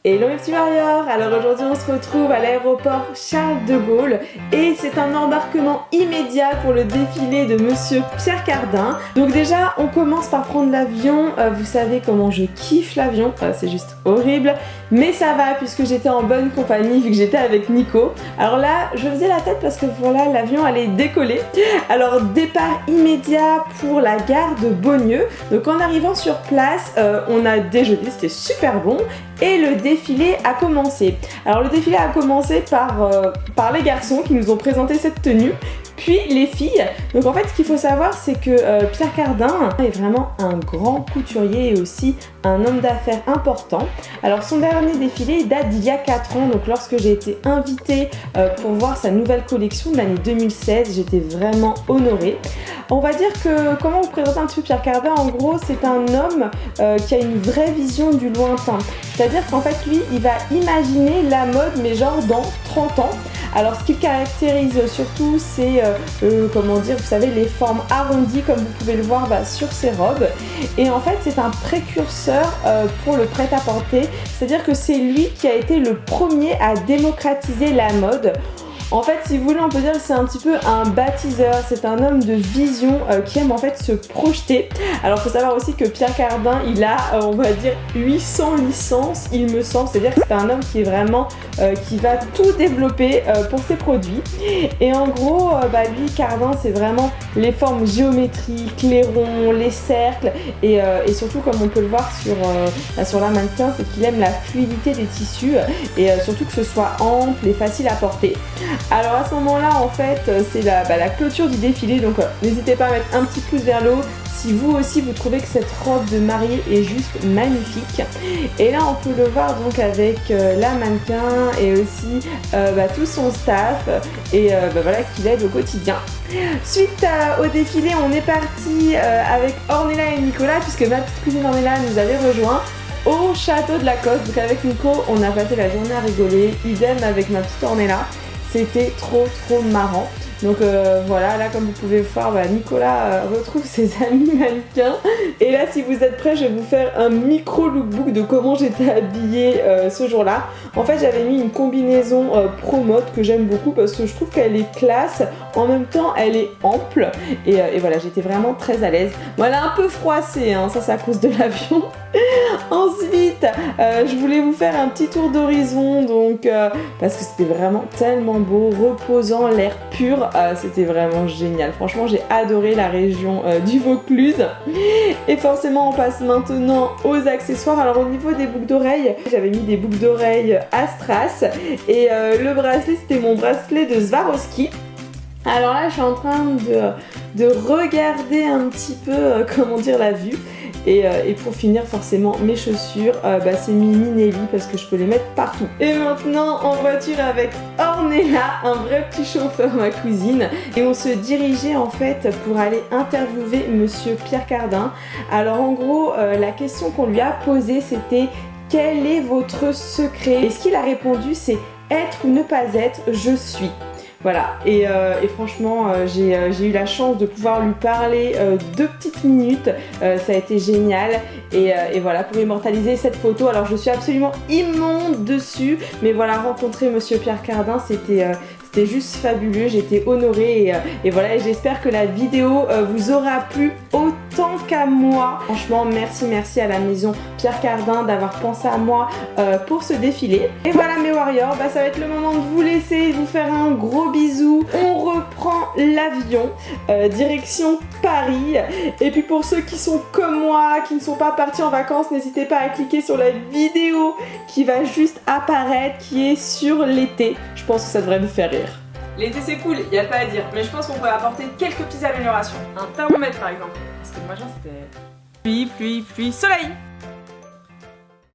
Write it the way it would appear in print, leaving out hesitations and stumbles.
Hello mes petits warriors. Alors aujourd'hui on se retrouve à l'aéroport Charles de Gaulle et c'est un embarquement immédiat pour le défilé de monsieur Pierre Cardin. Donc déjà on commence par prendre l'avion, vous savez comment je kiffe l'avion, c'est juste horrible, mais ça va puisque j'étais en bonne compagnie vu que j'étais avec Nico. Alors là je faisais la tête parce que voilà, l'avion allait décoller. Alors départ immédiat pour la gare de Beaulieu. Donc en arrivant sur place on a déjeuné, c'était super bon. Et le défilé a commencé. Alors le défilé a commencé par les garçons qui nous ont présenté cette tenue, puis les filles. Donc en fait ce qu'il faut savoir c'est que Pierre Cardin est vraiment un grand couturier et aussi un homme d'affaires important. Alors son dernier défilé date d'il y a 4 ans, donc lorsque j'ai été invitée pour voir sa nouvelle collection de l'année 2016, j'étais vraiment honorée. On va dire que, comment vous présenter un petit peu Pierre Cardin, en gros c'est un homme qui a une vraie vision du lointain. C'est-à-dire qu'en fait lui il va imaginer la mode mais genre dans 30 ans. Alors ce qui caractérise surtout c'est, comment dire, vous savez les formes arrondies comme vous pouvez le voir sur ses robes. Et en fait c'est un précurseur pour le prêt-à-porter. C'est-à-dire que c'est lui qui a été le premier à démocratiser la mode. En fait, si vous voulez, on peut dire que c'est un petit peu un bâtisseur, c'est un homme de vision qui aime en fait se projeter. Alors, il faut savoir aussi que Pierre Cardin, il a, on va dire, 800 licences, il me semble. C'est-à-dire que c'est un homme qui est vraiment, qui va tout développer pour ses produits. Et en gros, lui, Cardin, c'est vraiment les formes géométriques, les ronds, les cercles. Et surtout, comme on peut le voir sur la mannequin, c'est qu'il aime la fluidité des tissus et surtout que ce soit ample et facile à porter. Alors à ce moment-là, en fait, c'est la clôture du défilé, donc n'hésitez pas à mettre un petit pouce vers le haut si vous aussi vous trouvez que cette robe de mariée est juste magnifique. Et là, on peut le voir donc avec la mannequin et aussi tout son staff et voilà qui l'aide au quotidien. Suite au défilé, on est parti avec Ornella et Nicolas puisque ma petite cousine Ornella nous avait rejoint au château de la Côte. Donc avec Nico, on a passé la journée à rigoler, idem avec ma petite Ornella. C'était trop marrant. Donc voilà, là comme vous pouvez le voir, Nicolas retrouve ses amis mannequins. Et là si vous êtes prêts, je vais vous faire un micro lookbook de comment j'étais habillée ce jour-là. En fait j'avais mis une combinaison pro mode que j'aime beaucoup parce que je trouve qu'elle est classe, en même temps elle est ample. Et voilà, j'étais vraiment très à l'aise. Bon, elle a un peu froissé, hein, ça c'est à cause de l'avion. Ensuite, je voulais vous faire un petit tour d'horizon, donc parce que c'était vraiment tellement beau, reposant, l'air pur, c'était vraiment génial. Franchement, j'ai adoré la région du Vaucluse. Et forcément, on passe maintenant aux accessoires. Alors au niveau des boucles d'oreilles, j'avais mis des boucles d'oreilles Astras et le bracelet, c'était mon bracelet de Swarovski. Alors là, je suis en train de regarder un petit peu, comment dire, la vue. Et pour finir forcément mes chaussures, c'est Mimi Nelly parce que je peux les mettre partout. Et maintenant en voiture avec Ornella, un vrai petit chauffeur, ma cousine. Et on se dirigeait en fait pour aller interviewer monsieur Pierre Cardin. Alors en gros, la question qu'on lui a posée c'était: quel est votre secret? Et ce qu'il a répondu c'est: être ou ne pas être, je suis. Voilà, et franchement j'ai eu la chance de pouvoir lui parler 2 petites minutes, ça a été génial et voilà, pour immortaliser cette photo. Alors je suis absolument immonde dessus, mais voilà, rencontrer monsieur Pierre Cardin c'était juste fabuleux, j'étais honorée et voilà, et j'espère que la vidéo vous aura plu autant qu'à moi. Franchement merci à la maison Pierre Cardin d'avoir pensé à moi pour ce défilé. Et voilà mes warriors, ça va être le moment de vous laisser, de vous faire un gros bisou. On reprend l'avion direction Paris. Et puis pour ceux qui sont comme moi, qui ne sont pas partis en vacances, n'hésitez pas à cliquer sur la vidéo qui va juste apparaître, qui est sur l'été. Je pense que ça devrait vous faire rire. L'été c'est cool, y a pas à dire, mais je pense qu'on pourrait apporter quelques petites améliorations. Un thermomètre par exemple, parce que le machin c'était pluie, soleil.